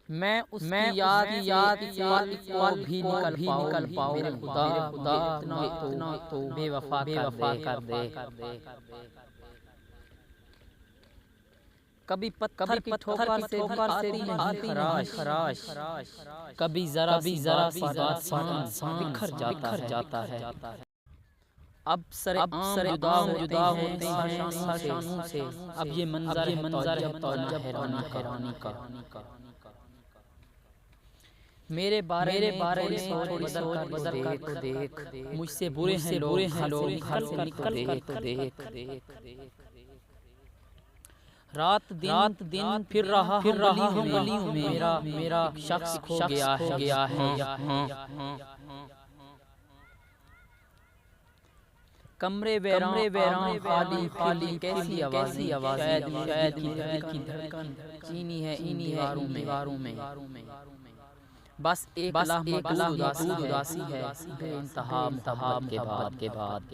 میں اس کی یاد پل بھی نکل پاؤ میرے خدا اتنا تو بے وفا کر دے کبھی پتھر کی ٹھوکر سے بھی آتی نہیں خراش کبھی ذرا سی بات سان بکھر جاتا ہے اب سر عام جدا ہوتے ہیں شانوں سے اب یہ منظر ہے حیرانی کا میرے بارے میں تھوڑی سوچ بدل کر دیکھ مجھ سے برے ہیں لوگ گھر سے نکل کر دیکھ رات دن پھر رہا ہوں گلیوں میں میرا شخص کھو گیا ہے کمرے ویران خالی کیسی آواز شاید دل کی دھڑکن چینی ہے ان دیواروں میں بس ایک لمحہ اداسی ہے بے انتہا محبت کے بعد